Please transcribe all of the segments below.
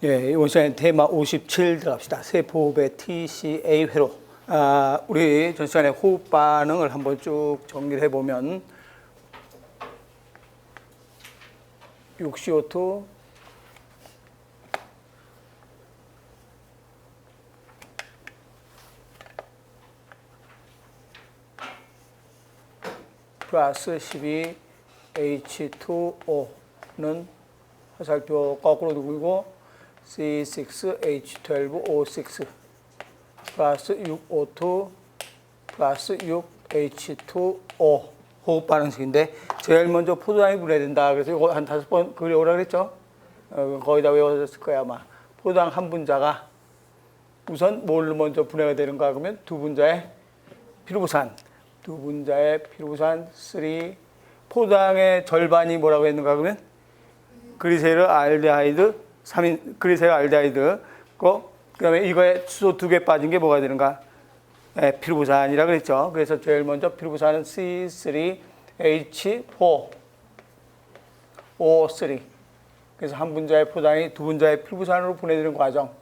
예, 이번 시간에 테마 57 들어갑시다. 세포호흡의 TCA 회로. 우리 전 시간에 호흡 반응을 한번 쭉 정리를 해보면 6CO2 플러스 12H2O는 화살표 거꾸로 누구고 C6H12O6 플러스 6O2 플러스 6H2O 호흡 반응식인데 제일 먼저 포도당이 분해된다. 그래서 이거 한 5번 그려오라 그랬죠? 거의 다 외워졌을 거야 아마. 포도당 한 분자가 우선 뭘로 먼저 분해가 되는가 그러면 두 분자의 피루부산 3. 포도당의 절반이 뭐라고 했는가 그러면 그리세르 알데하이드 3인 그리세르 알데하이드 그다음에 이거에 수소 2개 빠진 게 뭐가 되는가? 피루부산이라 그랬죠. 그래서 제일 먼저 피루부산은 C3H4O3. 그래서 한 분자의 포도당이 두 분자의 피루부산으로 분해되는 과정.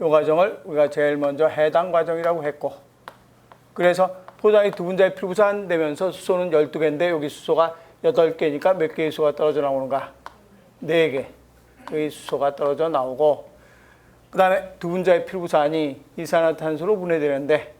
이 과정을 우리가 제일 먼저 해당 과정이라고 했고, 그래서 포도당이 두 분자의 피루부산 되면서 수소는 12개인데 여기 수소가 8개니까 몇 개의 수소가 떨어져 나오는가? 4개의 수소가 떨어져 나오고, 그 다음에 두 분자의 피루부산이 이산화탄소로 분해되는데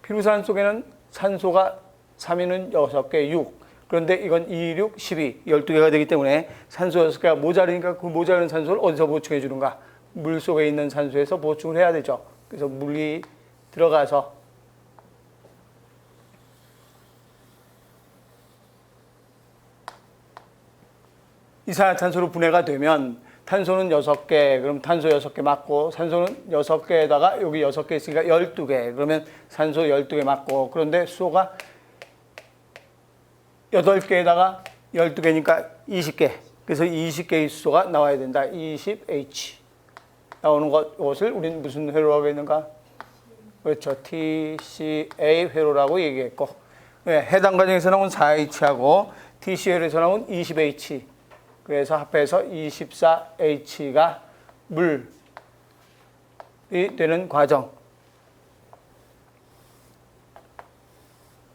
피루부산 속에는 산소가 3위는 6개, 6. 그런데 이건 2, 6, 12, 12개가 되기 때문에 산소 6개가 모자르니까 그 모자른 산소를 어디서 보충해 주는가? 물 속에 있는 산소에서 보충을 해야 되죠. 그래서 물이 들어가서 이산화탄소로 분해가 되면 탄소는 6개, 그럼 탄소 6개 맞고 산소는 6개에다가 여기 6개 있으니까 12개. 그러면 산소 12개 맞고 그런데 수소가 8개에다가 12개니까 20개. 그래서 20개의 수소가 나와야 된다. 20H. 나오는 것을 우리는 무슨 회로라고 했는가? 그렇죠. TCA 회로라고 얘기했고. 해당 과정에서 나온 4H하고 TCA에서 나온 20H. 그래서 합해서 24H가 물이 되는 과정.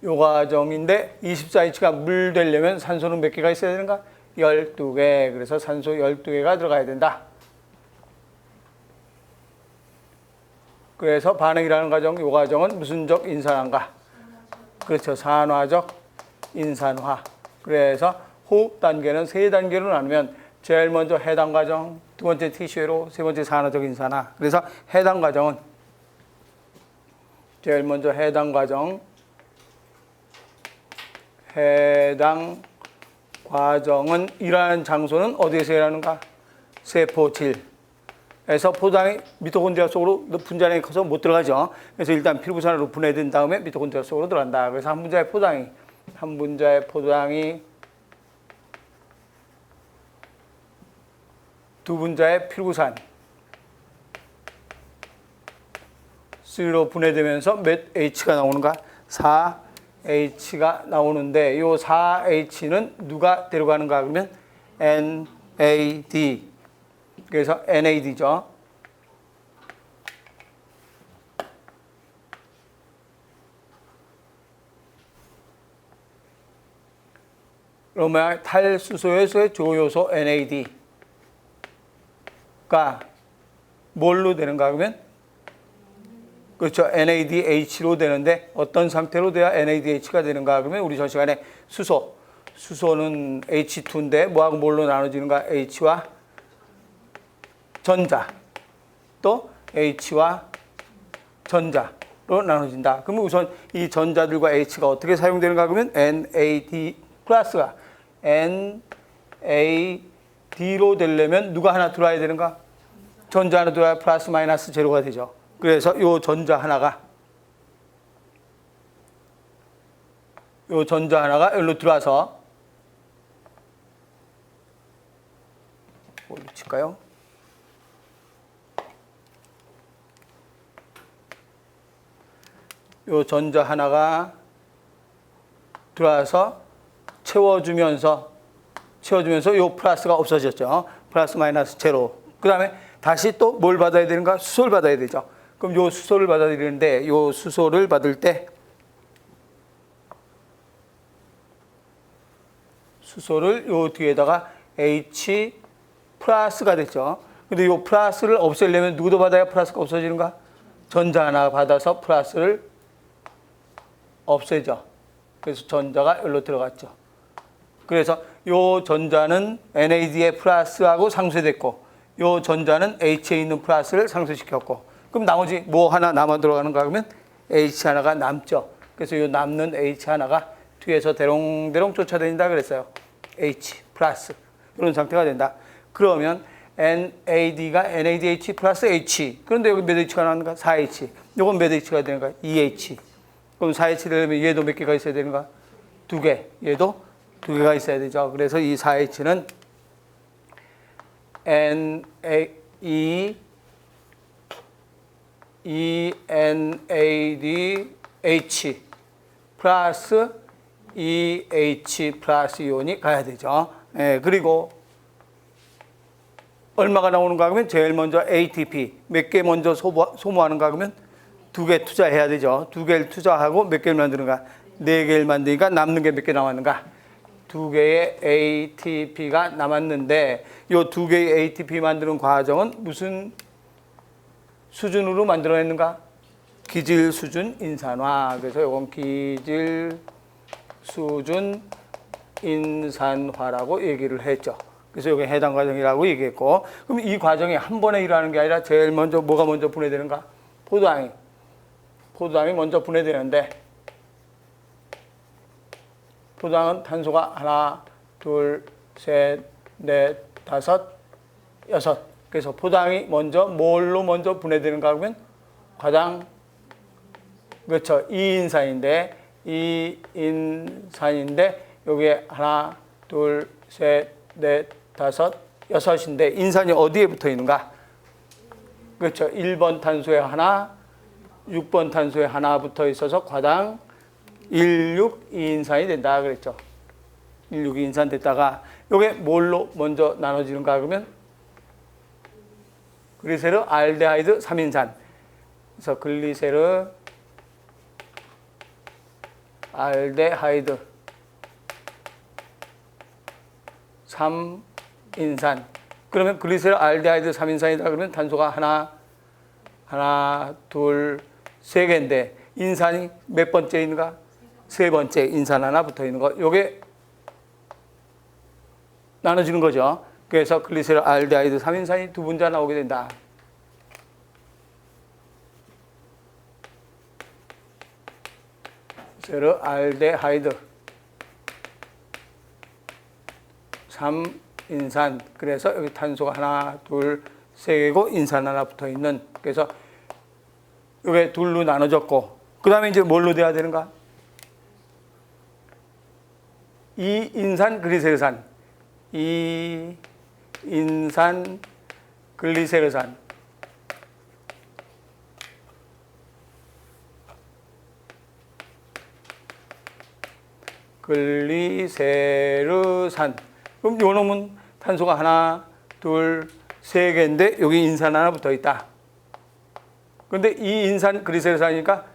요 과정인데 24H가 물 되려면 산소는 몇 개가 있어야 되는가? 12개. 그래서 산소 12개가 들어가야 된다. 그래서 반응이라는 과정, 요 과정은 무슨적 인산화인가? 그렇죠. 산화적 인산화. 그래서 호흡 단계는 3단계로 나누면 제일 먼저 해당 과정, 두 번째 TCA로, 세 번째 산화적 인산화. 그래서 해당 과정은 제일 먼저 해당 과정, 해당 과정은 일하는 장소는 어디에서 일하는가? 세포질에서 포도당이 미토콘드리아 속으로 분자량이 커서 못 들어가죠. 그래서 일단 피루부산으로 분해된 다음에 미토콘드리아 속으로 들어간다. 그래서 한 분자의 포도당이 두 분자의 피루부산 3로 분해되면서 몇 H가 나오는가? 4H가 나오는데 이 4H는 누가 데려가는가 그러면 NAD. 그래서 NAD죠. 그러면 탈수소에서의 조효소 NAD가 뭘로 되는가 그러면 그렇죠. NADH로 되는데 어떤 상태로 돼야 NADH가 되는가 그러면 우리 전 시간에 수소는 H2인데 뭐하고 뭘로 나눠지는가? H와 전자 또 H와 전자로 나눠진다. 그러면 우선 이 전자들과 H가 어떻게 사용되는가 그러면 NAD 플러스가 NAD로 되려면 누가 하나 들어와야 되는가? 전자 하나 들어와야 플러스 마이너스 제로가 되죠. 그래서 요 전자 하나가 여기로 들어와서 뭘 붙일까요? 요 전자 하나가 들어와서 채워주면서 요 플러스가 없어졌죠. 플러스 마이너스 제로. 그 다음에 다시 또 뭘 받아야 되는가? 수소를 받아야 되죠. 그럼 요 수소를 받아들이는데 요 수소를 받을 때 수소를 요 뒤에다가 H 플러스가 됐죠. 근데 요 플러스를 없애려면 누구도 받아야 플러스가 없어지는가? 전자 하나 받아서 플러스를 없애죠. 그래서 전자가 여기로 들어갔죠. 그래서 요 전자는 NAD의 플러스하고 상쇄됐고 요 전자는 H에 있는 플러스를 상쇄시켰고 그럼 나머지 뭐 하나 남아 들어가는가 하면 H 하나가 남죠. 그래서 요 남는 H 하나가 뒤에서 대롱대롱 쫓아다닌다 그랬어요. H 플러스 이런 상태가 된다. 그러면 NAD가 NADH 플러스 H. 그런데 여기 몇 H가 나오는가? 4H. 요건 몇 H가 되는가? 2H. 그럼 4H 되려면 얘도 몇 개가 있어야 되는가? 2개. 얘도 2개가 있어야 되죠. 그래서 이 4H는 ENADH 플러스 EH 플러스 이온이 가야 되죠. 예, 그리고 얼마가 나오는가 하면 제일 먼저 ATP 몇 개 먼저 소모하는가 하면 2개 투자해야 되죠. 2개를 투자하고 몇 개를 만드는가? 4개를 만드니까 남는 게 몇 개 남았는가? 2개의 ATP가 남았는데 이 2개의 ATP 만드는 과정은 무슨 수준으로 만들어냈는가? 기질 수준 인산화. 그래서 이건 기질 수준 인산화라고 얘기를 했죠. 그래서 여기 해당 과정이라고 얘기했고, 그럼 이 과정이 한 번에 일어나는 게 아니라 제일 먼저 뭐가 먼저 분해되는가? 포도당이 먼저 분해되는데 포도당은 탄소가 하나, 둘, 셋, 넷, 다섯, 여섯. 그래서 포도당이 먼저 뭘로 먼저 분해되는가 하면 가장 그렇죠. 이인산인데 여기에 하나, 둘, 셋, 넷, 다섯, 여섯인데 인산이 어디에 붙어 있는가? 그렇죠. 1번 탄소에 하나, 6번 탄소에 하나 붙어 있어서 과당 16이인산이 된다 그랬죠. 16이인산 됐다가 이게 뭘로 먼저 나눠지는가 그러면 글리세르 알데하이드 3인산. 그래서 글리세르 알데하이드 3인산. 그러면 글리세르 알데하이드 3인산이다 그러면 탄소가 하나, 둘, 세 개인데 인산이 몇 번째 있는가? 세 번째 인산 하나 붙어 있는 거. 요게 나눠지는 거죠. 그래서 글리세르 알데하이드 3인산이 두 분자 나오게 된다. 글리세르 알데하이드 3인산. 그래서 여기 탄소가 하나, 둘, 세 개고 인산 하나 붙어 있는. 그래서 이게 둘로 나눠졌고, 그 다음에 이제 뭘로 돼야 되는가? 이인산 글리세르산. 이인산 글리세르산. 글리세르산. 그럼 요 놈은 탄소가 하나, 둘, 세 개인데 여기 인산 하나 붙어 있다. 근데 이 인산 글리세르산이니까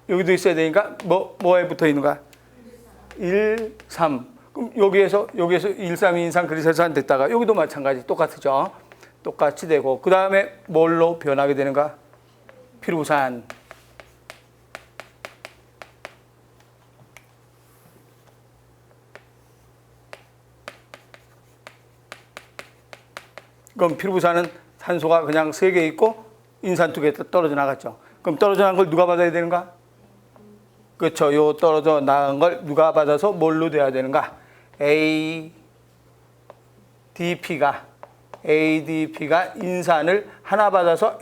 여기도 있어야 되니까 뭐에 붙어 있는가? 1, 3. 그럼 여기에서 1, 3 인산 글리세르산 됐다가 여기도 마찬가지 똑같죠. 똑같이 되고 그 다음에 뭘로 변하게 되는가? 피루산. 그럼 피루산은 탄소가 그냥 3개 있고 인산 2개 떨어져 나갔죠. 그럼 떨어져 나간 걸 누가 받아야 되는가? 그렇죠. 요 떨어져 나간 걸 누가 받아서 뭘로 돼야 되는가? ADP가 인산을 하나 받아서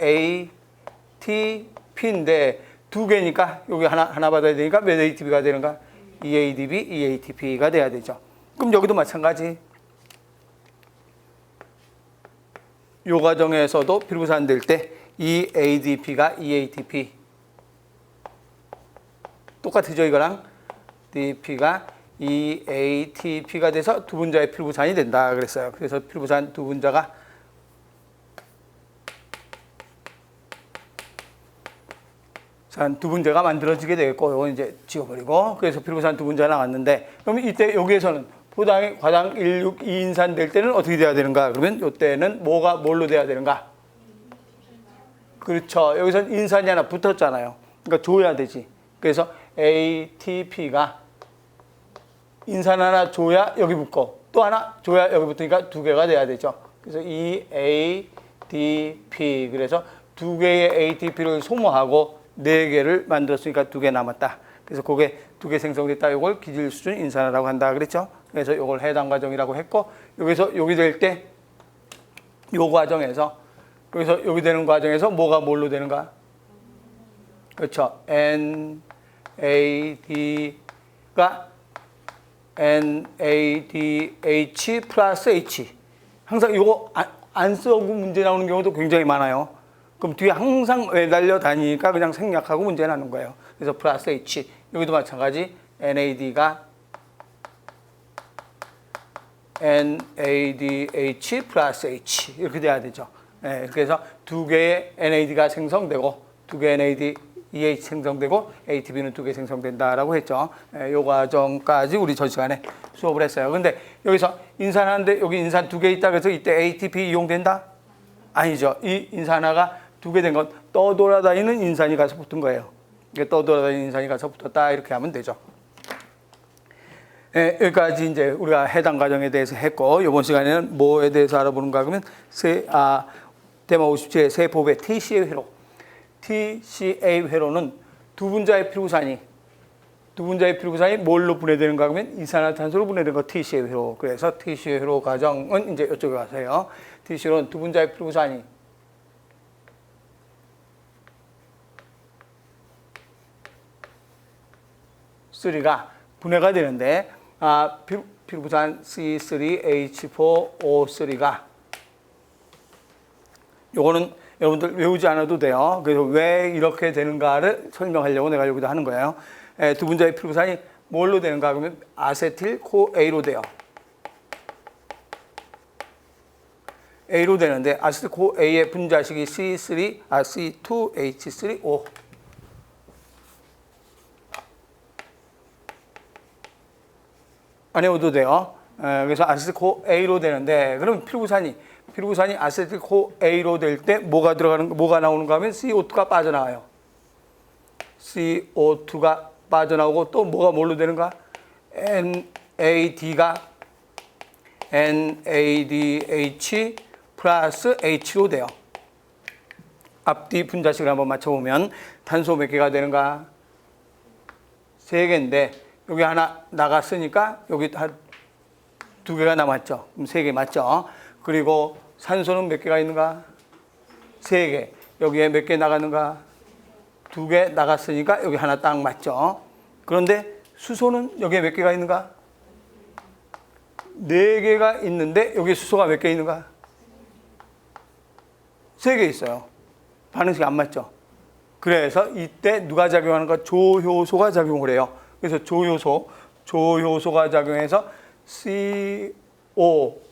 ATP인데 2개니까 여기 하나 받아야 되니까 몇 ATP가 되는가? EATP가 돼야 되죠. 그럼 여기도 마찬가지. 요 과정에서도 피루산 될 때 EADP가 EATP 똑같으죠 이거랑. DP가 EATP가 돼서 두 분자의 필부산이 된다 그랬어요. 그래서 필부산 두 분자가 두 분자가 만들어지게 되겠고, 이건 이제 지워버리고, 그래서 필부산 두 분자가 나왔는데, 그럼 이때 여기에서는 포당이 과당 16 2인산 될 때는 어떻게 돼야 되는가? 그러면 이때는 뭐가 뭘로 돼야 되는가? 그렇죠. 여기서는 인산이 하나 붙었잖아요. 그러니까 줘야 되지. 그래서 ATP가 인산 하나 줘야 여기 붙고, 또 하나 줘야 여기 붙으니까 두 개가 돼야 되죠. 그래서 EADP. 그래서 두 개의 ATP를 소모하고 네 개를 만들었으니까 두 개 남았다. 그래서 그게 두 개 생성됐다. 이걸 기질 수준 인산화라고 한다 그랬죠. 그래서 이걸 해당 과정이라고 했고, 여기서 여기 될 때 요 과정에서 여기서 여기 되는 과정에서 뭐가 뭘로 되는가? 그렇죠. NAD가 NADH 플러스 H. 항상 이거 안 쓰고 문제 나오는 경우도 굉장히 많아요. 그럼 뒤에 항상 매달려 다니니까 그냥 생략하고 문제 나는 거예요. 그래서 플러스 H. 여기도 마찬가지 NAD가 NADH 플러스 H 이렇게 돼야 되죠. 네, 그래서 두 개의 NAD가 생성되고 두 개의 NADEH 생성되고 ATP는 두 개 생성된다라고 했죠. 네, 요 과정까지 우리 전 시간에 수업을 했어요. 근데 여기서 인산하는데 여기 인산 두 개 있다 그래서 이때 ATP 이용된다? 아니죠. 이 인산화가 두 개 된 건 떠돌아다니는 인산이 가서 붙은 거예요. 떠돌아다니는 인산이 가서 붙었다 이렇게 하면 되죠. 네, 여기까지 이제 우리가 해당 과정에 대해서 했고, 이번 시간에는 뭐에 대해서 알아보는가 하면 테마 57의 세포배 TCA 회로. TCA 회로는 두 분자의 필구산이 뭘로 분해되는가 하면 이산화탄소로 분해되는 거 TCA 회로. 그래서 TCA 회로 과정은 이제 이쪽에 가세요. TCA로는 두 분자의 필구산이 쓰리가 분해가 되는데, 필부산 C3H4O3가 요거는 여러분들 외우지 않아도 돼요. 그래서 왜 이렇게 되는가를 설명하려고 내가 여기다 하는 거예요. 두 분자의 필부산이 뭘로 되는가 그러면 아세틸 코A로 돼요. A로 되는데 아세틸 코A의 분자식이 C2H3O. 안 외워도 돼요. 그래서 아세틸 코A로 되는데, 그럼 필구산이 아세틸 코A로 될 때 뭐가 나오는가 하면 CO2가 빠져나와요. CO2가 빠져나오고 또 뭐가 뭘로 되는가? NAD가 NADH 플러스 H로 돼요. 앞뒤 분자식을 한번 맞춰보면 탄소 몇 개가 되는가? 3개인데 여기 하나 나갔으니까 여기 두 개가 남았죠. 그럼 3개 맞죠? 그리고 산소는 몇 개가 있는가? 3개. 여기에 몇 개 나가는가? 2개 나갔으니까 여기 하나 딱 맞죠? 그런데 수소는 여기에 몇 개가 있는가? 4개가 있는데 여기 수소가 몇 개 있는가? 3개 있어요. 반응식이 안 맞죠? 그래서 이때 누가 작용하는가? 조효소가 작용을 해요. 그래서 조효소가 작용해서 CO,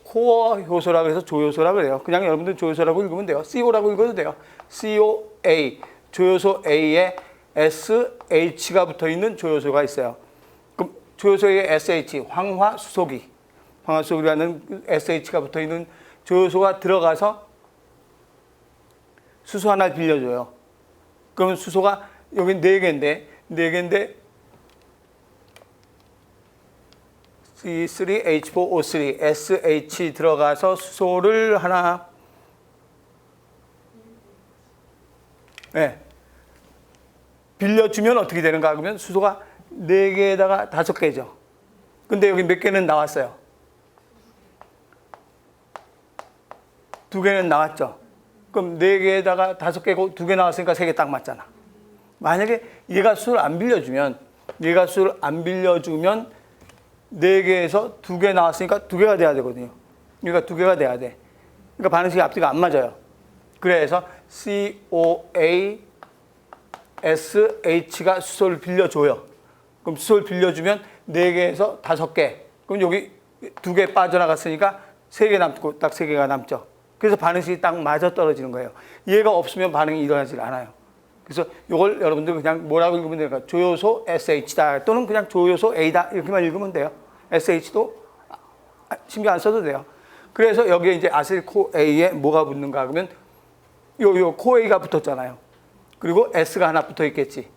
코어 효소라고 해서 조효소라고 그래요. 그냥 여러분들 조효소라고 읽으면 돼요. CO라고 읽어도 돼요. COA, 조효소 A에 SH가 붙어있는 조효소가 있어요. 그럼 조효소에 SH, 황화수소기라는 SH가 붙어있는 조효소가 들어가서 수소 하나 빌려줘요. 그러면 수소가 여기 4개인데 C3H4O3, SH 들어가서 수소를 하나, 빌려주면 어떻게 되는가? 그러면 수소가 4개에다가 5개죠. 근데 여기 몇 개는 나왔어요? 2개는 나왔죠. 그럼 4개에다가 5개고 2개 나왔으니까 3개 딱 맞잖아. 만약에 얘가 수를 안 빌려주면 4개에서 2개 나왔으니까 2개가 돼야 되거든요. 그러니까 2개가 돼야 돼. 그러니까 반응식이 앞뒤가 안 맞아요. 그래서 COA, SH가 수소를 빌려줘요. 그럼 수소를 빌려주면 4개에서 5개. 그럼 여기 2개 빠져나갔으니까 3개 남고 딱 3개가 남죠. 그래서 반응식이 딱 맞아 떨어지는 거예요. 얘가 없으면 반응이 일어나질 않아요. 그래서 이걸 여러분들 그냥 뭐라고 읽으면 될까? 조요소 SH다 또는 그냥 조요소 A다 이렇게만 읽으면 돼요. SH도 신경 안 써도 돼요. 그래서 여기에 이제 아세틸 CoA에 뭐가 붙는가 그러면 요 CoA가 붙었잖아요. 그리고 S가 하나 붙어 있겠지.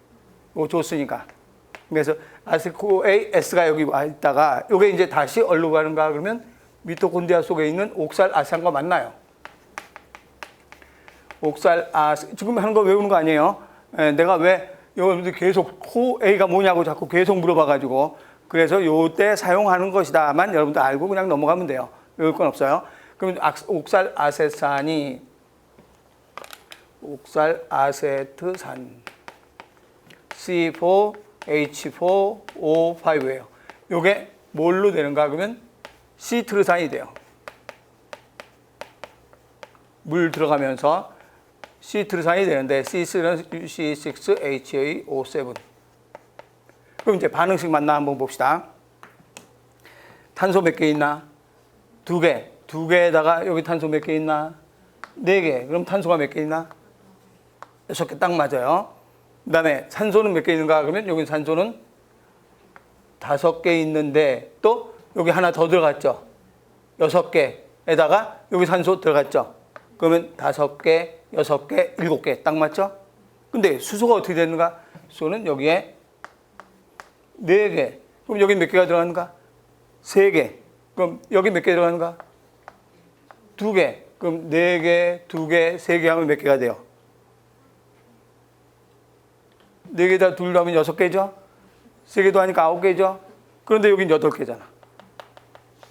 이거 줬으니까. 그래서 아세틸 CoA S가 여기 와 있다가 이게 이제 다시 어디로 가는가 그러면 미토콘드리아 속에 있는 옥살 아세산과 만나요. 옥살 지금 하는 거 외우는 거 아니에요? 내가 왜 여러분들 계속 CoA가 뭐냐고 자꾸 계속 물어봐가지고 그래서 요때 사용하는 것이다만 여러분들 알고 그냥 넘어가면 돼요. 외울 건 없어요. 그러면 옥살 아세트산 C4H4O5예요. 요게 뭘로 되는가 그러면 시트르산이 돼요. 물 들어가면서 시트르산이 되는데 C3는 C6HAO7. 그럼 이제 반응식 만나 한번 봅시다. 탄소 몇 개 있나? 2개. 2개에다가 여기 탄소 몇 개 있나? 4개. 그럼 탄소가 몇 개 있나? 6개 딱 맞아요. 그 다음에 산소는 몇 개 있는가? 그러면 여기 산소는 5개 있는데 또 여기 하나 더 들어갔죠. 6개에다가 여기 산소 들어갔죠. 그러면 5개, 6개, 7개 딱 맞죠? 근데 수소가 어떻게 되는가? 수소는 여기에 4개. 그럼 여기 몇 개가 들어가는가? 3개. 그럼 여기 몇 개 들어가는가? 2개. 그럼 4개, 2개, 3개 하면 몇 개가 돼요? 4개다 둘 하면 6개죠? 3개도 하니까 9개죠? 그런데 여긴 8개잖아.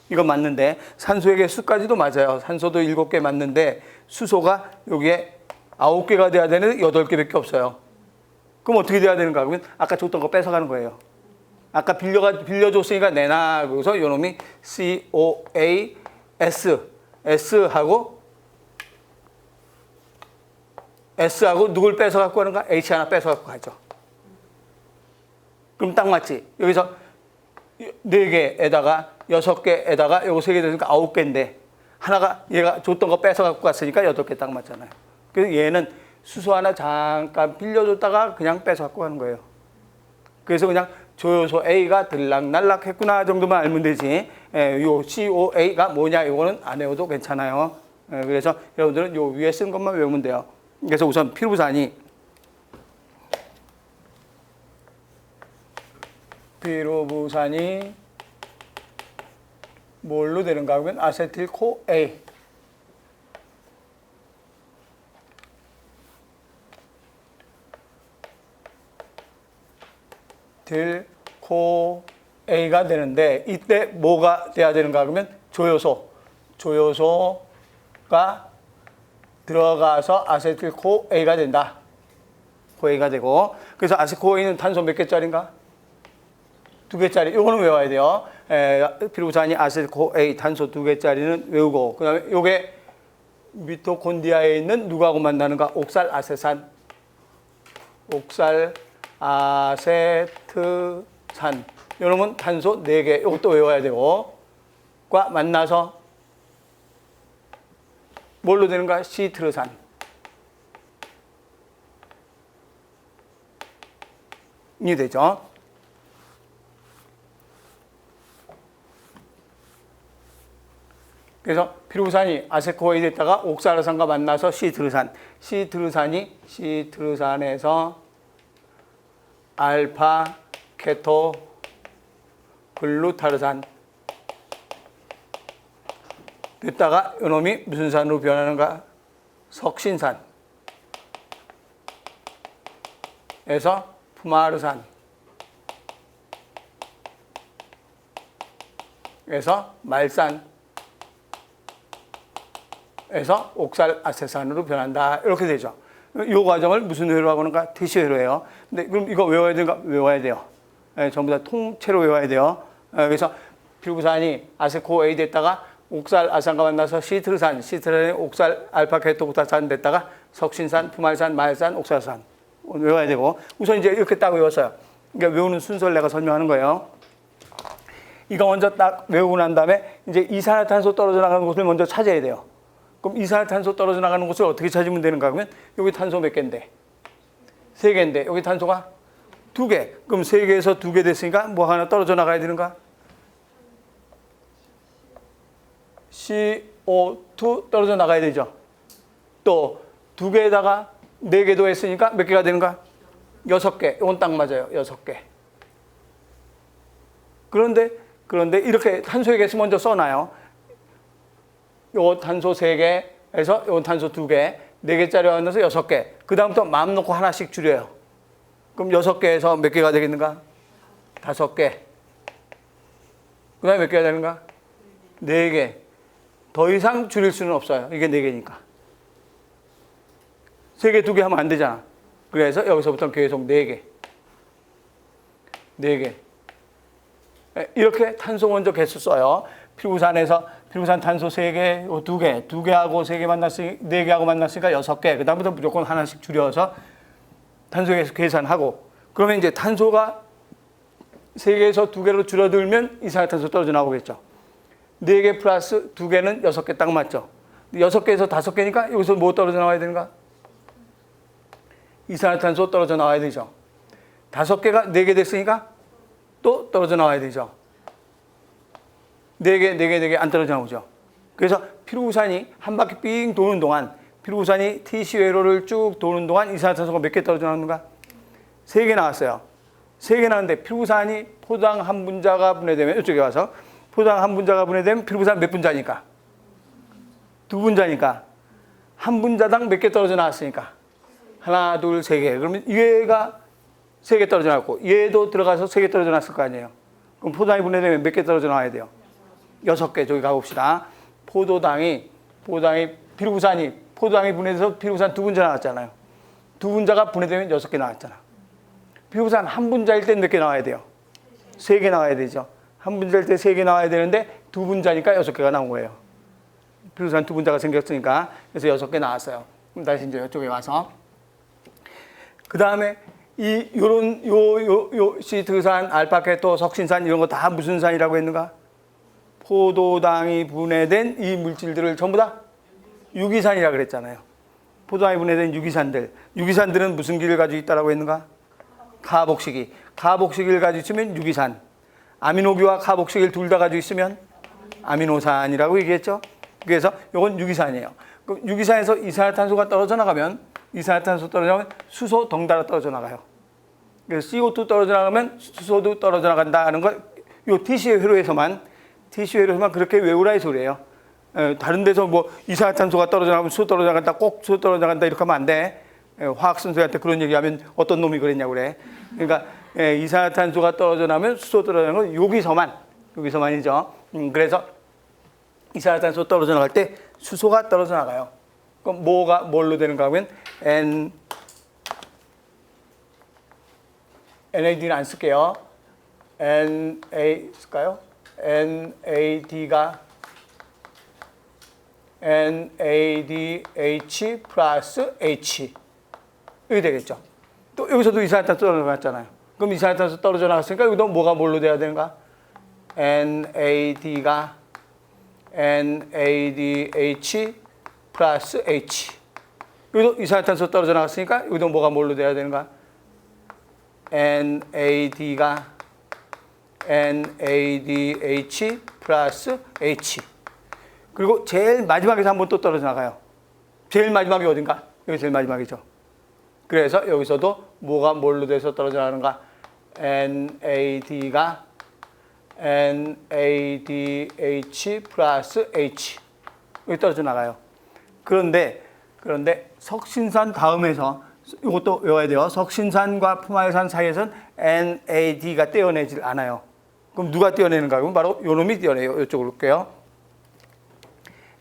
이거 맞는데 산소의 개수까지도 맞아요. 산소도 7개 맞는데 수소가 여기에 9개가 돼야 되는데 8개밖에 없어요. 그럼 어떻게 돼야 되는가? 그러면 아까 줬던 거 뺏어가는 거예요. 아까 빌려줬으니까 내놔. 그래서 요놈이 CoA S하고 누굴 뺏어갖고 하는가? H 하나 뺏어갖고 가죠. 그럼 딱 맞지? 여기서 4개에다가 6개에다가 요거 3개 되니까 9개인데 하나가 얘가 줬던 거 뺏어갖고 갔으니까 8개 딱 맞잖아요. 그래서 얘는 수소 하나 잠깐 빌려줬다가 그냥 뺏어갖고 가는 거예요. 그래서 그냥 조요소 A가 들락날락 했구나 정도만 알면 되지. 요 CoA가 뭐냐 이거는 안 외워도 괜찮아요. 그래서 여러분들은 요 위에 쓴 것만 외우면 돼요. 그래서 우선 피루부산이 뭘로 되는가 하면 아세틸 CoA CoA가 되는데 이때 뭐가 돼야 되는가 그러면 조요소가 들어가서 아세틸 CoA가 된다. CoA가 되고 그래서 아세틸 CoA는 탄소 몇 개짜리인가? 2개짜리. 이거는 외워야 돼요. 피루부산이 아세틸 CoA 탄소 2개짜리는 외우고 그다음에 요게 미토콘드리아에 있는 누구하고 만나는가? 옥살 아세산. 아세트산. 이놈은 탄소 4개. 이것도 외워야 되고. 과 만나서 뭘로 되는가? 시트르산. 이 되죠. 그래서 피루부산이 아세코에 됐다가 옥살아산과 만나서 시트르산. 시트르산에서 알파 케토 글루타르산 됐다가 이놈이 무슨 산으로 변하는가? 석신산. 에서 푸마르산. 에서 말산. 에서 옥살 아세산으로 변한다. 이렇게 되죠. 이 과정을 무슨 회로 하고는가? 대시회로예요. 근데 그럼 이거 외워야 되는가? 외워야 돼요. 전부 다 통째로 외워야 돼요. 그래서 피루부산이 아세코A 됐다가 옥살 아산과 만나서 시트르산이 옥살 알파 케토부타산 됐다가 석신산, 푸말산, 말산, 옥살산 외워야 되고 우선 이제 이렇게 딱 외웠어요. 그러니까 외우는 순서를 내가 설명하는 거예요. 이거 먼저 딱 외우고 난 다음에 이제 이산화탄소 떨어져 나가는 곳을 먼저 찾아야 돼요. 그럼 이산화탄소 떨어져 나가는 곳을 어떻게 찾으면 되는가 하면 여기 탄소 몇 개인데? 3개인데 여기 탄소가 2개. 그럼 3개에서 2개 됐으니까 뭐 하나 떨어져 나가야 되는가? CO2 떨어져 나가야 되죠. 또 2개에다가 4개 더했으니까 몇 개가 되는가? 6개. 이건 딱 맞아요. 6개. 그런데 이렇게 탄소의 개수 먼저 써놔요. 요 탄소 3개에서 요 탄소 2개, 4개짜리 넣어서 6개. 그 다음부터 마음 놓고 하나씩 줄여요. 그럼 6개에서 몇 개가 되겠는가? 5개. 그 다음에 몇 개가 되는가? 4개. 더 이상 줄일 수는 없어요. 이게 4개니까. 3개, 2개 하면 안 되잖아. 그래서 여기서부터 계속 4개. 4개. 이렇게 탄소 먼저 개수 써요. 피루산에서 피루산 탄소 3개, 2개, 2개하고 3개 만났으니 4개하고 만났으니까 6개. 그 다음부터 무조건 하나씩 줄여서 탄소 개수 계산하고, 그러면 이제 탄소가 3개에서 2개로 줄어들면 이산화탄소 떨어져 나오겠죠. 4개 플러스 2개는 6개 딱 맞죠. 6개에서 5개니까 여기서 뭐 떨어져 나와야 되는가? 이산화탄소 떨어져 나와야 되죠. 5개가 4개 됐으니까 또 떨어져 나와야 되죠. 4개 안 떨어져 나오죠. 그래서 피루산이 한 바퀴 삥 도는 동안, 피루산이 TC 회로를 쭉 도는 동안 이산화탄소가 몇 개 떨어져 나오는가? 3개 나왔어요. 3개 나왔는데 피루산이 포당 한 분자가 분해되면, 이쪽에 와서 포당 한 분자가 분해되면 피루산 몇 분자니까? 2분자니까 한 분자당 몇 개 떨어져 나왔으니까 하나, 둘, 3개. 그러면 얘가 3개 떨어져 나왔고 얘도 들어가서 3개 떨어져 나왔을 거 아니에요. 그럼 포당이 분해되면 몇 개 떨어져 나와야 돼요? 6개. 저기 가봅시다. 포도당이 분해돼서 피루산 2분자 나왔잖아요. 2분자가 분해되면 6개 나왔잖아. 피루산 한 분자일 때 몇 개 나와야 돼요? 3개 나와야 되죠. 한 분자일 때 3개 나와야 되는데 2분자니까 6개가 나온 거예요. 피루산 2분자가 생겼으니까. 그래서 6개 나왔어요. 그럼 다시 이제 이쪽에 와서 그 다음에 요런 시트산, 알파케토, 석신산 이런 거 다 무슨 산이라고 했는가? 포도당이 분해된 이 물질들을 전부 다 유기산이라고 그랬잖아요. 포도당이 분해된 유기산들. 유기산들은 무슨 기를 가지고 있다고 했는가? 카복식이. 카복식을 가지고 있으면 유기산. 아미노기와 카복식을 둘 다 가지고 있으면 아미노산이라고 얘기했죠. 그래서 이건 유기산이에요. 그럼 유기산에서 이산화탄소가 떨어져 나가면 수소 덩달아 떨어져 나가요. 그래서 CO2 떨어져 나가면 수소도 떨어져 나간다는 걸 요 TC 회로에서만 그렇게 외우라 이 소리예요. 다른 데서 뭐 이산화탄소가 떨어져 나가면 수소 떨어져 나간다, 꼭 수소 떨어져 나간다 이렇게 하면 안 돼. 화학 선생한테 그런 얘기하면 어떤 놈이 그랬냐고 그래. 그러니까 이산화탄소가 떨어져 나면 수소 떨어져 나가는 건 여기서만이죠. 그래서 이산화탄소 떨어져 나갈 때 수소가 떨어져 나가요. 그럼 뭐가 뭘로 되는가 하면 NAD는 안 쓸게요. NA 쓸까요? NAD가 NADH 플러스 H 이렇게 되겠죠. 또 여기서도 이산화탄소 떨어져 나갔잖아요. 그럼 이산화탄소 떨어져 나갔으니까 여기도 뭐가 뭘로 돼야 되는가? NAD가 NADH 플러스 H. 여기도 이산화탄소 떨어져 나갔으니까 여기도 뭐가 뭘로 돼야 되는가? NAD가 NADH 플러스 H. 그리고 제일 마지막에서 한 번 또 떨어져 나가요. 제일 마지막이 어딘가? 여기 제일 마지막이죠. 그래서 여기서도 뭐가 뭘로 돼서 떨어져 나가는가? NAD가 NADH 플러스 H. 여기 떨어져 나가요. 그런데 석신산 다음에서 이것도 외워야 돼요. 석신산과 포말산 사이에서는 NAD가 떼어내질 않아요. 그럼 누가 떼어내는가? 그럼 바로 요 놈이 떼어내요. 이쪽으로 올게요.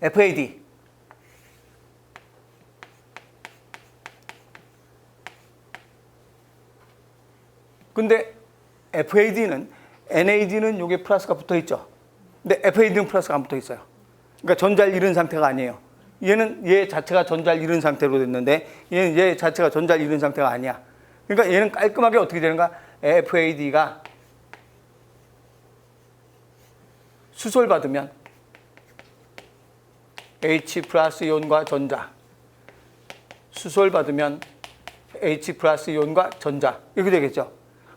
FAD. 근데 FAD는 NAD는 여기 플러스가 붙어 있죠. 근데 FAD는 플러스가 안 붙어 있어요. 그러니까 전자를 잃은 상태가 아니에요. 얘는 얘 자체가 전자를 잃은 상태로 됐는데 얘는 얘 자체가 전자를 잃은 상태가 아니야. 그러니까 얘는 깔끔하게 어떻게 되는가? FAD가 수소를 받으면 H 플러스 이온과 전자, 수소를 받으면 H 플러스 이온과 전자 이렇게 되겠죠.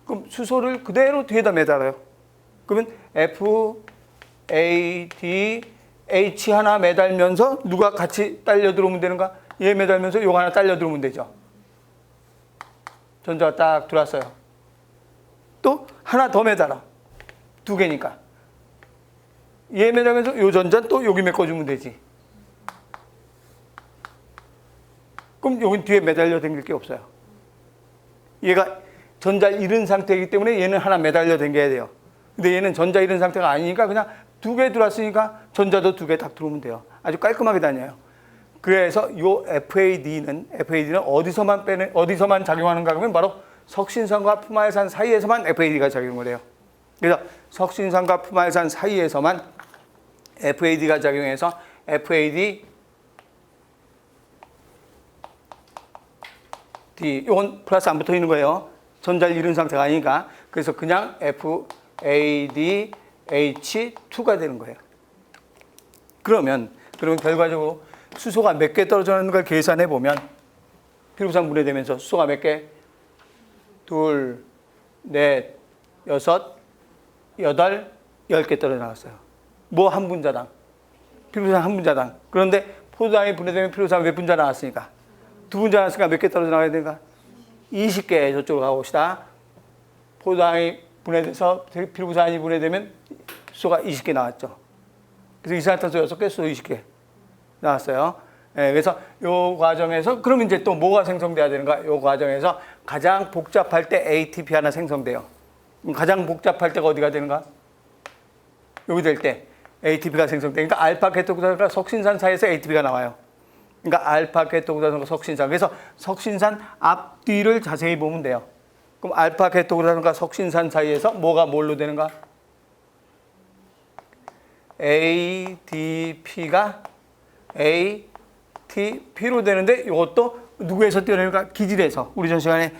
그럼 수소를 그대로 뒤에다 매달아요. 그러면 FAD H 하나 매달면서 누가 같이 딸려 들어오면 되는가? 얘 매달면서 요거 하나 딸려 들어오면 되죠. 전자가 딱 들어왔어요. 또 하나 더 매달아. 두 개니까. 얘 매달면서 요 전자는 또 여기 메꿔주면 되지. 그럼 여긴 뒤에 매달려 당길 게 없어요. 얘가 전자를 잃은 상태이기 때문에 얘는 하나 매달려 당겨야 돼요. 근데 얘는 전자 잃은 상태가 아니니까 그냥 두 개 들어왔으니까 전자도 두 개 딱 들어오면 돼요. 아주 깔끔하게 다녀요. 그래서 요 FAD는 어디서만 작용하는가 하면 바로 석신산과 푸마일산 사이에서만 FAD가 작용을 해요. 그래서 석신산과 푸마일산 사이에서만 FAD가 작용해서 FAD D 이건 플러스 안 붙어 있는 거예요. 전자를 잃은 상태가 아니니까. 그래서 그냥 FADH2가 되는 거예요. 그러면 결과적으로 수소가 몇 개 떨어져 있는 걸 계산해 보면 필요부산 분해되면서 수소가 몇 개? 2, 4, 6, 8, 10개 떨어져 나왔어요. 뭐 한 분자당. 필요부산 한 분자당. 그런데 포도당이 분해되면 필요부산 몇 분자 나왔으니까. 두 분자 나왔으니까 몇 개 떨어져 나와야 되는가? 20개 저쪽으로 가봅시다. 포도당이 분해돼서 필요부산이 분해되면 수소가 20개 나왔죠. 그래서 이산화탄소 6개, 수소 20개 나왔어요. 예, 그래서 이 과정에서 그럼 이제 또 뭐가 생성돼야 되는가? 이 과정에서 가장 복잡할 때 ATP 하나 생성돼요. 가장 복잡할 때가 어디가 되는가? 여기 될 때 ATP가 생성되니까 알파 케토그다산과 석신산 사이에서 ATP가 나와요. 그러니까 알파 케토그다산과 석신산. 그래서 석신산 앞뒤를 자세히 보면 돼요. 그럼 알파 케토그다산과 석신산 사이에서 뭐가 뭘로 되는가? ADP가 ATP로 되는데 이것도 누구에서 떼어내는가? 기질에서. 우리 전 시간에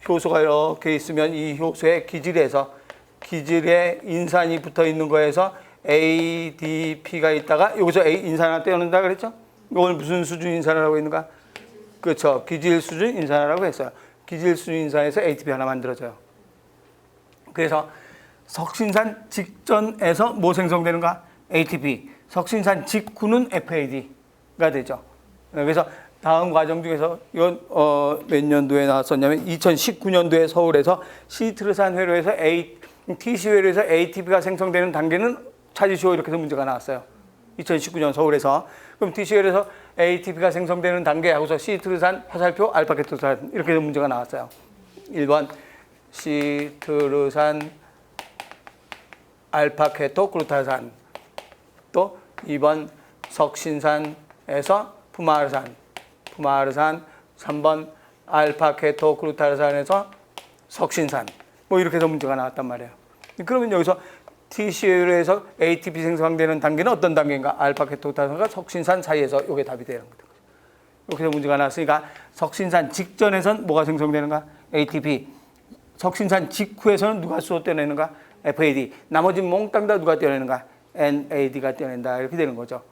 효소가 이렇게 있으면 이 효소의 기질에 인산이 붙어 있는 거에서 ADP가 있다가 여기서 인산 하나 떼어낸다 그랬죠? 이걸 무슨 수준 인산이라고 있는가? 그렇죠. 기질 수준 인산이라고 했어요. 기질 수준 인산에서 ATP 하나 만들어져요. 그래서 석신산 직전에서 뭐 생성되는가? ATP. 석신산 직후는 FAD가 되죠. 그래서 다음 과정 중에서 이건 몇 년도에 나왔었냐면 2019년도에 서울에서 시트르산 회로에서 TC 회로에서 ATP가 생성되는 단계는 찾으시오 이렇게 해서 문제가 나왔어요. 2019년 서울에서. 그럼 TC 회로에서 ATP가 생성되는 단계하고서 시트르산, 화살표, 알파케토산 이렇게 해서 문제가 나왔어요. 1번 시트르산, 알파케토 글루타산. 또 2번 석신산에서 푸마르산. 3번 알파케토 글루타산에서 석신산. 뭐 이렇게 해서 문제가 나왔단 말이에요. 그러면 여기서 TCA에서 ATP 생성되는 단계는 어떤 단계인가? 알파케토 글루타산과 석신산 사이에서 이게 답이 되는 거죠. 이렇게 해서 문제가 나왔으니까 석신산 직전에선 뭐가 생성되는가? ATP. 석신산 직후에서는 누가 수소 떼어내는가? FAD. 나머지 몽땅 다 누가 떼어내는가? NAD가 떼어낸다. 이렇게 되는 거죠.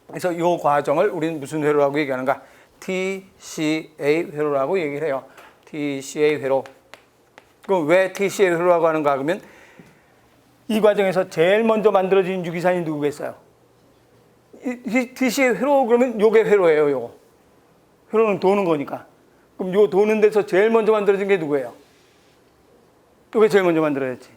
그래서 이 과정을 우리는 무슨 회로라고 얘기하는가? TCA 회로라고 얘기를 해요. TCA 회로. 그럼 왜 TCA 회로라고 하는가? 그러면 이 과정에서 제일 먼저 만들어진 유기산이 누구겠어요? 이 TCA 회로 그러면 요게 회로예요. 요거. 회로는 도는 거니까. 그럼 요 도는 데서 제일 먼저 만들어진 게 누구예요? 요게 제일 먼저 만들어졌지.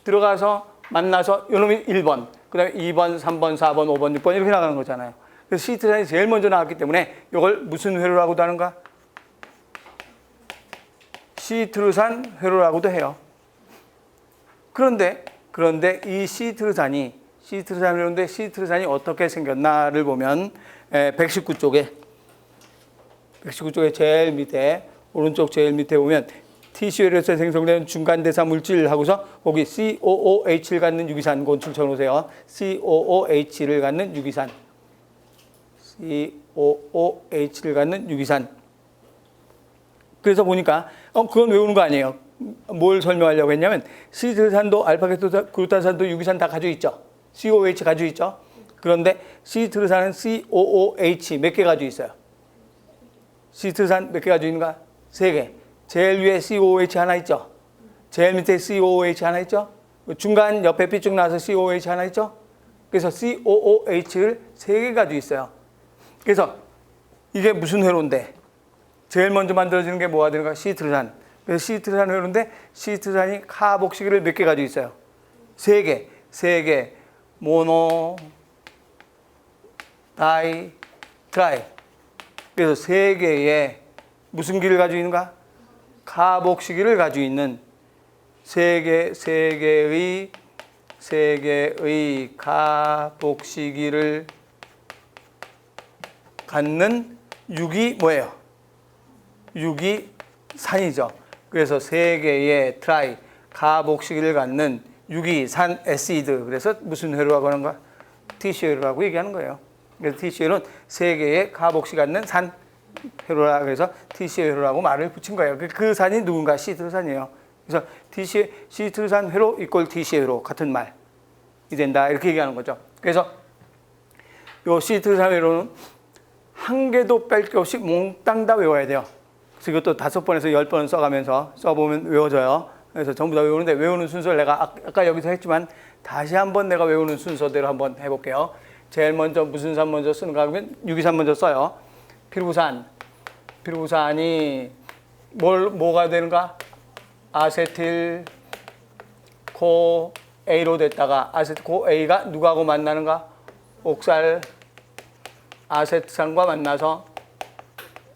들어가서 만나서 요놈이 1번, 그 다음에 2번, 3번, 4번, 5번, 6번 이렇게 나가는 거잖아요. 그래서 시트산이 제일 먼저 나왔기 때문에 이걸 무슨 회로라고도 하는가? 시트르산 회로라고도 해요. 그런데 이 시트르산 회로인데 시트르산이 어떻게 생겼나를 보면 119쪽에 제일 밑에 오른쪽 제일 밑에 보면 TCA에서 생성되는 중간 대사 물질 하고서 거기 COOH를 갖는 유기산 그건 줄쳐놓으세요. COOH를 갖는 유기산. COOH를 갖는 유기산. 그래서 보니까 그건 외우는 거 아니에요. 뭘 설명하려고 했냐면 시트르산도 알파케토글루탄산도 유기산 다 가지고 있죠. COOH 가지고 있죠. 그런데 시트르산은 COOH 몇 개 가지고 있어요? 시트르산 몇 개 가지고 있는가? 3개. 제일 위에 COOH 하나 있죠. 제일 밑에 COOH 하나 있죠. 중간 옆에 삐쭉 나서 COOH 하나 있죠. 그래서 COOH를 3개 가지고 있어요. 그래서 이게 무슨 회로인데 제일 먼저 만들어지는 게 뭐가 되는가? 시트르산. 그래서 시트르산 회로인데 시트르산이 카복시기를 몇 개 가지고 있어요? 3개. 3개. 모노, 다이, 트라이. 그래서 3개의 무슨 기를 가지고 있는가? 카복시기를 가지고 있는 3개의 카복시기를 갖는 육이 뭐예요? 유기산이죠. 그래서 3개의 트라이 카복시기를 갖는 유기산 에시드. 그래서 무슨 회로라고 하는가? TCA라고 얘기하는 거예요. 그래서 TCA는 3개의 카복시 갖는 산 회로라 그래서 TCA 회로라고 말을 붙인 거예요. 그 산이 누군가? 시트르산이에요. 그래서 시트르산 회로 이꼴 TCA 회로 같은 말이 된다 이렇게 얘기하는 거죠. 그래서 요 시트르산 회로는 한 개도 뺄 게 없이 몽땅 다 외워야 돼요. 그래서 이것도 5번에서 10번 써가면서 써보면 외워져요. 그래서 전부 다 외우는데 외우는 순서를 내가 아까 여기서 했지만 다시 한번 내가 외우는 순서대로 한번 해볼게요. 제일 먼저 무슨 산 먼저 쓰는가 하면 유기산 먼저 써요. 피루산이 뭐가 되는가? 아세틸 코 A로 됐다가 아세틸 코 A가 누구하고 만나는가? 옥살 아세트산과 만나서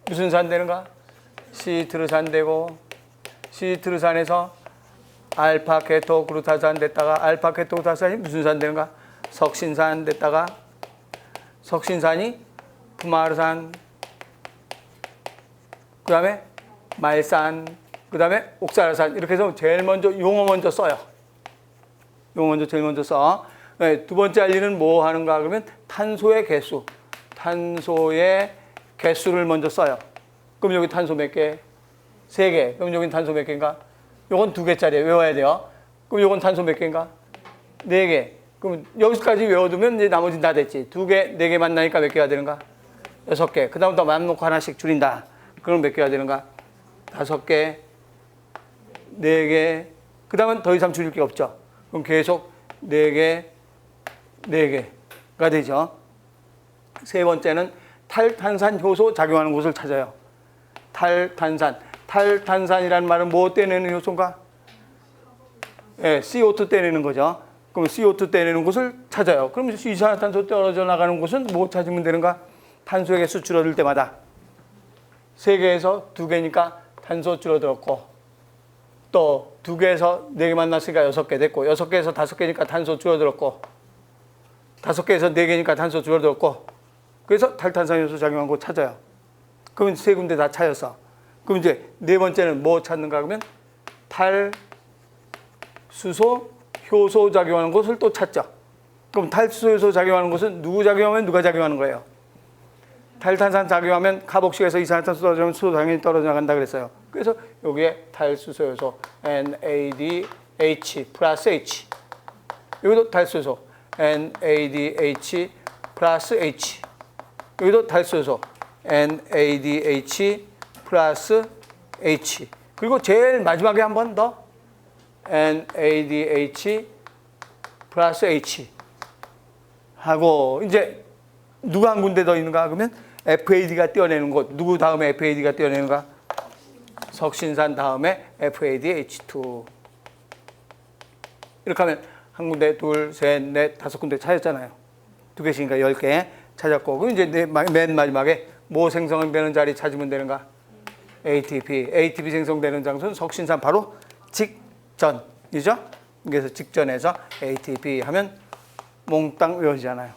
무슨 산 되는가? 시트르산 되고 시트르산에서 알파케토글루타산 됐다가 알파케토글루타산이 무슨 산 되는가? 석신산 됐다가 석신산이 푸마르산 그 다음에 말산 그 다음에 옥살산 이렇게 해서 제일 먼저 용어 먼저 써요. 용어 먼저 제일 먼저 써. 네, 두 번째 할 일은 뭐 하는가 그러면 탄소의 개수를 먼저 써요. 그럼 여기 탄소 몇 개? 3개. 그럼 여긴 탄소 몇 개인가? 요건 2개짜리 외워야 돼요. 그럼 요건 탄소 몇 개인가? 4개. 그럼 여기까지 외워두면 이제 나머지는 다 됐지. 2개, 4개 만나니까 몇 개가 되는가? 6개. 그 다음부터 맘 놓고 하나씩 줄인다. 그럼 몇 개가 되는가? 5개, 4개. 그 다음은 더 이상 줄일 게 없죠. 그럼 계속 4개, 4개가 되죠. 세 번째는 탈탄산 효소 작용하는 곳을 찾아요. 탈탄산이라는 말은 뭐 떼내는 효소인가? 네, CO2 떼내는 거죠. 그럼 CO2 떼내는 곳을 찾아요. 그럼 이산화탄소 떨어져 나가는 곳은 뭐 찾으면 되는가? 탄소의 개수 줄어들 때마다 3개에서 2개니까 탄소 줄어들었고 또 2개에서 4개 만났으니까 6개 됐고 6개에서 5개니까 탄소 줄어들었고 5개에서 4개니까 탄소 줄어들었고 그래서 탈탄산 효소 작용한 곳 찾아요. 그러면 3군데 다 찾았어. 그럼 이제 네 번째는 뭐 찾는가 그러면 탈수소 효소 작용하는 곳을 또 찾죠. 그럼 탈수소 효소 작용하는 곳은 누구 작용하면 누가 작용하는 거예요? 탈탄산 작용하면 카복식에서 이산화탄소 떨어지면 수소 당연히 떨어져 나간다 그랬어요. 그래서 여기에 탈수소 효소 NADH 플러스 H 여기도 탈수소 NADH 플러스 H 여기도 탈수소 NADH 플러스 H 그리고 제일 마지막에 한 번 더 NADH 플러스 H 하고 이제 누가 한 군데 더 있는가 그러면 FAD가 떼어내는 곳 누구 다음에 FAD가 떼어내는가? 석신산 다음에 FADH2 이렇게 하면 한 군데 둘, 셋, 넷, 5군데 찾았잖아요. 2개씩이니까 10개 찾았고 그럼 이제 맨 마지막에 뭐 생성되는 자리 찾으면 되는가? ATP 생성되는 장소는 석신산 바로 직전이죠. 그래서 직전에서 ATP 하면 몽땅 외워지잖아요.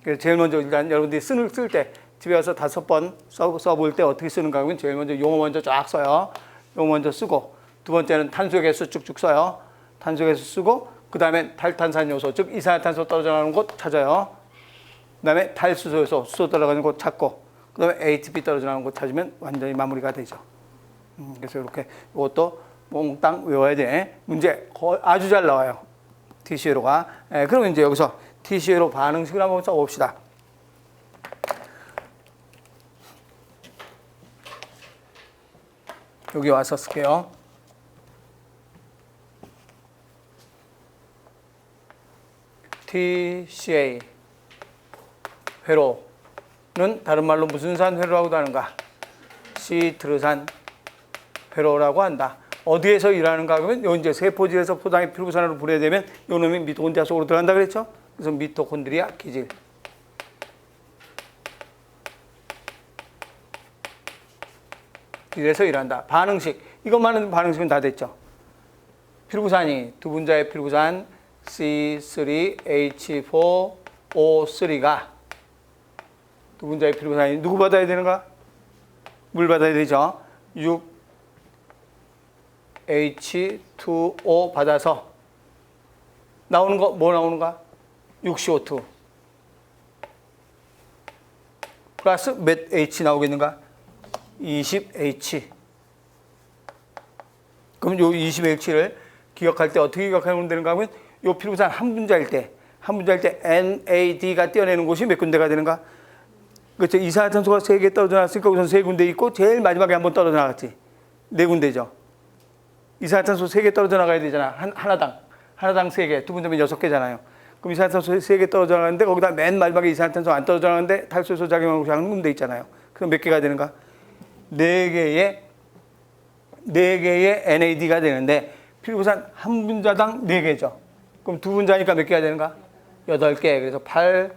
그래서 제일 먼저 일단 여러분들이 쓸 때 집에 와서 5번 써볼 때 어떻게 쓰는가 하면 제일 먼저 용어 먼저 쫙 써요. 용어 먼저 쓰고 두 번째는 탄소 개수 쭉쭉 써요. 탄소 개수 쓰고 그 다음에 탈탄산 요소 즉 이산화탄소 떨어져 나가는 곳 찾아요. 그 다음에 탈수소 요소 수소 떨어가는 곳 찾고 그 다음에 ATP 떨어져 나가는 곳 찾으면 완전히 마무리가 되죠. 그래서 이렇게 이것도 몽땅 외워야 돼. 문제 아주 잘 나와요. TCA로가. 그러면 이제 여기서 TCA로 반응식을 한번 써봅시다. 여기 와서 쓸게요. TCA 회로는 다른 말로 무슨 산 회로라고도 하는가? 시트르산 회로라고 한다. 어디에서 일하는가 그러면 요 이제 세포질에서 포당이 피루부산으로 분해되면 요 놈이 미토콘드리아 속으로 들어간다 그랬죠? 그래서 미토콘드리아 기질. 이래서 일한다. 반응식. 이것만은 반응식은 다 됐죠. 피루부산이 두 분자의 피루부산 C3H4O3가 두 분자의 피루부산이 누구 받아야 되는가? 물 받아야 되죠. 6H2O 받아서 나오는 거 뭐 나오는가? 6CO2 플러스 몇 H 나오겠는가? 20H. 그럼 요 20H를 기억할 때 어떻게 기억하면 되는가 하면 요 피루부산 한 분자일 때 NAD가 떼어내는 곳이 몇 군데가 되는가? 그렇죠. 이산화탄소가 3개 떨어져 나왔으니까 우선 3군데 있고 제일 마지막에 한번 떨어져 나갔지. 4군데죠. 이산화탄소 3개 떨어져 나가야 되잖아. 하나당 3개, 두 분자면 6개잖아요. 그럼 이산화탄소 3개 떨어져 나가는데 거기다 맨 마지막에 이산화탄소 안 떨어져 나가는데 탈수소 작용하고 한 군데 있잖아요. 그럼 몇 개가 되는가? 4개의 NAD가 되는데 피루부산 한 분자당 4개죠. 그럼 두 분자니까 몇 개가 되는가? 8개. 그래서 8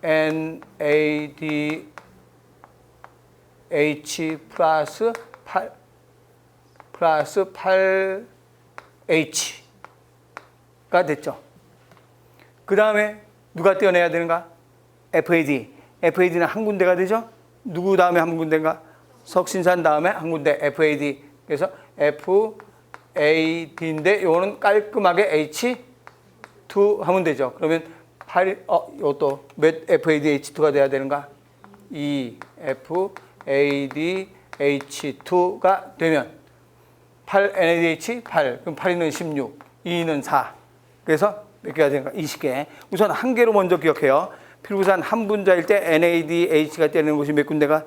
NADH 플러스 8H가 됐죠. 그 다음에 누가 떼어내야 되는가? FAD. FAD는 한 군데가 되죠. 누구 다음에 한 군데인가? 석신산 다음에 한 군데 FAD. 그래서 FAD인데 요거는 깔끔하게 H2 하면 되죠. 그러면 이것도 몇 FADH2가 돼야 되는가? 2FADH2가 되면 8NADH 8. 그럼 8는 16, 2는 4. 그래서 몇 개가 되는가? 20개. 우선 한 개로 먼저 기억해요. 피루부산 한 분자일 때 NADH가 떼는 곳이 몇 군데가?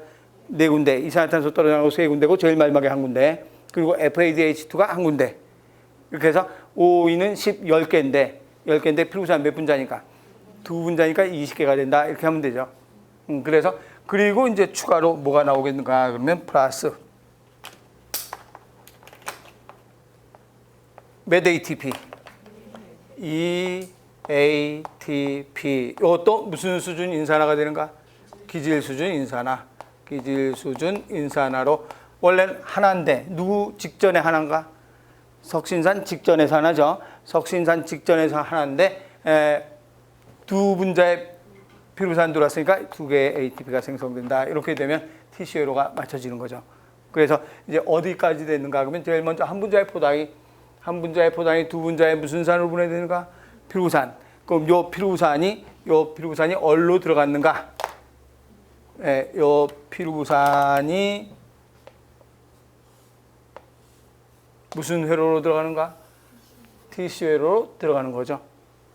4군데. 이산화탄소 떨어져나가고 3군데고 제일 마지막에 한 군데. 그리고 FADH2가 한 군데. 이렇게 해서 5, 2는 10, 10개인데 10개인데 피루부산 몇 분자니까? 두 분자니까 20개가 된다. 이렇게 하면 되죠. 그래서 그리고 이제 추가로 뭐가 나오겠는가 그러면 플러스 몇 ATP? ATP. 이것도 무슨 수준 인산화가 되는가? 기질 수준 인산화. 기질 수준 인산화로 원래는 하나인데 누구 직전에 하나인가? 석신산 직전에서 하나죠. 석신산 직전에서 하나인데 두 분자의 피루부산 들어왔으니까 2개의 ATP가 생성된다. 이렇게 되면 TCA로가 맞춰지는 거죠. 그래서 이제 어디까지 됐는가 그러면 제일 먼저 한 분자의 포당이 두 분자의 무슨 산으로 분해되는가? 피루부산. 그럼 요 피루부산이 어디로 들어갔는가? 요 피루부산이 무슨 회로로 들어가는가? TC회로로 들어가는 거죠.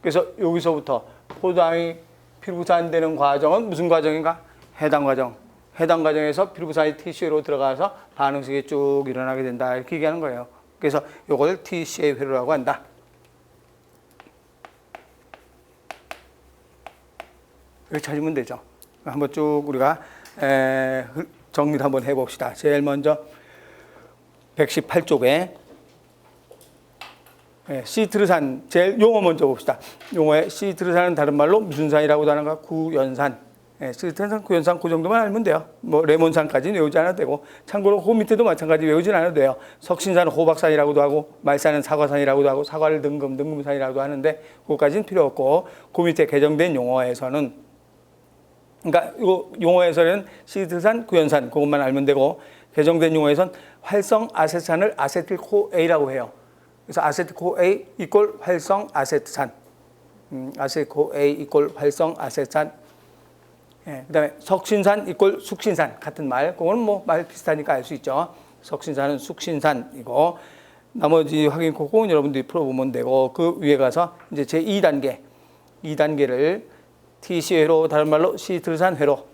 그래서 여기서부터 포당이 피루부산 되는 과정은 무슨 과정인가? 해당 과정. 해당 과정에서 피루부산이 TC회로 들어가서 반응식이 쭉 일어나게 된다. 이렇게 얘기하는 거예요. 그래서 이걸 TCA 회로라고 한다. 이렇게 찾으면 되죠. 한번 쭉 우리가 정리를 한번 해봅시다. 제일 먼저 118쪽에 시트르산 제일 용어 먼저 봅시다. 용어에 시트르산은 다른 말로 무슨 산이라고도 하는가? 구연산. 시트르산, 구연산 그 정도만 알면 돼요. 뭐 레몬산까지는 외우지 않아도 되고 참고로 그 밑에도 마찬가지 외우진 않아도 돼요. 석신산은 호박산이라고도 하고 말산은 사과산이라고도 하고 사과를 등금산이라고도 하는데 그것까지는 필요 없고 그 밑에 개정된 용어에서는 그러니까 이 용어에서는 시트르산, 구연산 그것만 알면 되고 개정된 용어에서는 활성 아세트산을 아세틸코A라고 해요. 그래서 아세틸코A 이꼴 활성 아세트산. 아세틸코A 이꼴 활성 아세트산. 그다음에 석신산 이꼴 숙신산 같은 말. 그거는 뭐 말 비슷하니까 알 수 있죠. 석신산은 숙신산이고 나머지 확인 꼭은 여러분들이 풀어보면 되고 그 위에 가서 이제 제 2단계를 TC의 회로 다른 말로 시트르산 회로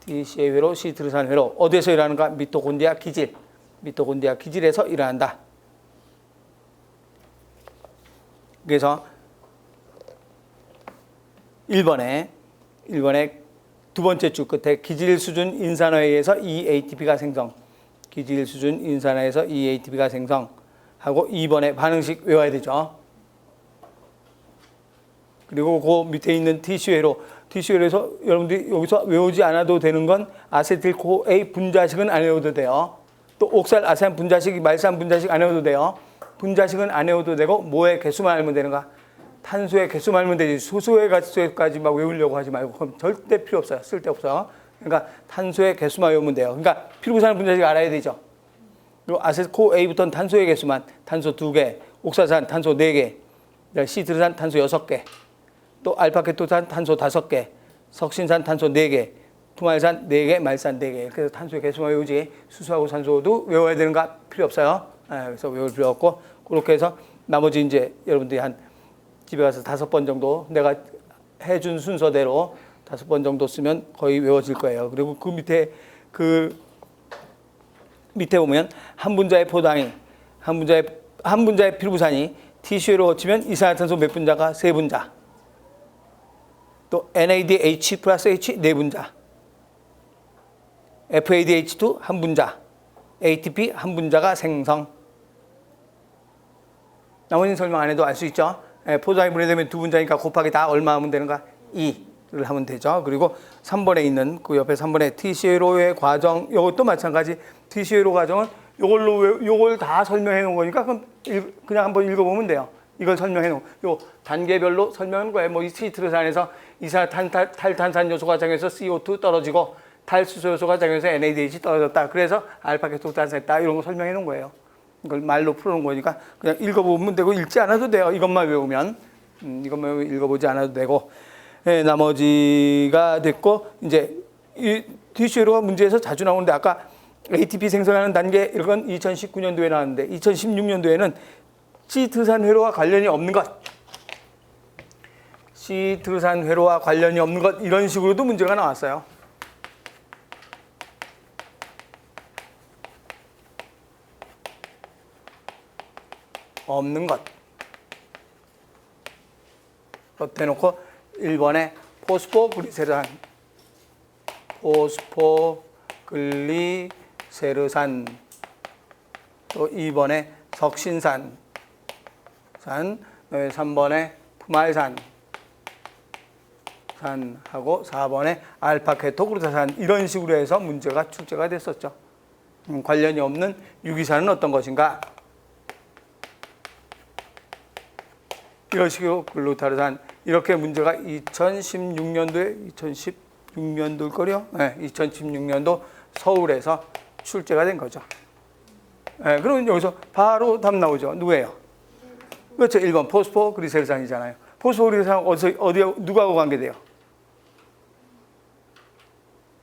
TC의 회로 시트르산 회로 어디에서 일어나는가? 미토콘드리아 기질에서 일어난다. 그래서 1번에 두 번째 줄 끝에 기질 수준 인산화에 의해서 EATP가 생성. 기질 수준 인산화에서 EATP가 생성하고 2번에 반응식 외워야 되죠. 그리고 그 밑에 있는 TC회로에서 여러분들이 여기서 외우지 않아도 되는 건 아세틸코A 분자식은 안 외워도 돼요. 또 옥살 아세안 분자식, 말산 분자식 안 외워도 돼요. 분자식은 안 외워도 되고 뭐의 개수만 알면 되는가? 탄소의 개수만 알면 되지. 소수의 개수까지 막 외우려고 하지 말고 그럼 절대 필요 없어요. 쓸데없어요. 그러니까 탄소의 개수만 외우면 돼요. 그러니까 필구산 분자식 알아야 되죠. 그리고 아세트코A부터는 탄소의 개수만 탄소 2개, 옥사산 탄소 4개, 시트르산 탄소 6개, 또 알파케토산 탄소 5개, 석신산 탄소 4개, 푸말산 4개, 말산 4개. 그래서 탄소의 개수만 외우지 수소하고 산소도 외워야 되는가? 필요 없어요. 그래서 외울 필요 없고 그렇게 해서 나머지 이제 여러분들이 한 집에 가서 5번 정도 내가 해준 순서대로 5번 정도 쓰면 거의 외워질 거예요. 그리고 그 밑에 보면 한 분자의 포당이 한 분자의 필구산이 TC로 거치면 이산화탄소 몇 분자가 3분자. 또 NADH 플러스 H 4분자. FADH2 한 분자. ATP 한 분자가 생성. 나머지는 설명 안 해도 알 수 있죠. 포도당이 분해되면 2분자니까 곱하기 다 얼마 하면 되는가? 2를 하면 되죠. 그리고 3번에 있는 그 옆에 3번에 TC로의 과정, 이것도 마찬가지. TC로 과정은 요걸 다 설명해 놓은 거니까 그냥 한번 읽어보면 돼요. 이걸 설명해 놓은 요 단계별로 설명하는 거예요. 뭐 이 시트르산에서 탈탄산 요소 과정에서 CO2 떨어지고 탈수소 요소 과정에서 NADH 떨어졌다. 그래서 알파케토탄산했다. 이런 거 설명해 놓은 거예요. 이걸 말로 풀어놓은 거니까 그냥 읽어보면 되고 읽지 않아도 돼요. 이것만 외우면 이것만 읽어보지 않아도 되고 나머지가 됐고 이제 이 TC로가 문제에서 자주 나오는데 아까 ATP 생성하는 단계 이건 2019년도에 나왔는데 2016년도에는 시트르산 회로와 관련이 없는 것 시트르산 회로와 관련이 없는 것 이런 식으로도 문제가 나왔어요. 없는 것. 그렇게 해놓고 1번에 포스포글리세르산 또 2번에 석신산 3번에 푸말산 하고 4번에 알파케토글루타산 이런 식으로 해서 문제가 출제가 됐었죠. 관련이 없는 유기산은 어떤 것인가? 이런 식으로 글루타르산 이렇게 문제가 2016년도일 거요. 네, 2016년도 서울에서 출제가 된 거죠. 네, 그러면 여기서 바로 답 나오죠. 누구예요? 그렇죠. 1번 포스포그리세르산이잖아요. 포스포그리세르산 누구하고 관계돼요?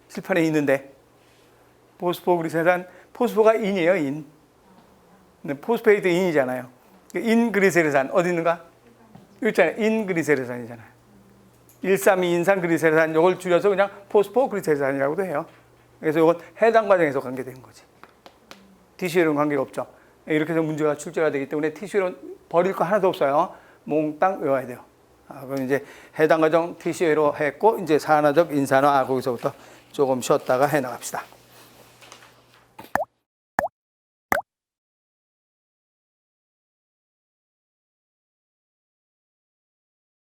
칠판에 있는데 포스포그리세르산 포스포가 인이에요. 인. 네, 포스페이트 인이잖아요. 인그리세르산 어디 있는가? 여기 있잖아요. 인그리세르산이잖아요. 132인산 그리세르산 이걸 줄여서 그냥 포스포그리세르산이라고도 해요. 그래서 이건 해당 과정에서 관계되는 거지. TC로는 관계가 없죠. 이렇게 해서 문제가 출제가 되기 때문에 TC로 버릴 거 하나도 없어요. 몽땅 외워야 돼요. 그럼 이제 해당 과정 TC로 했고 이제 산화적 인산화 거기서부터 조금 쉬었다가 해 나갑시다.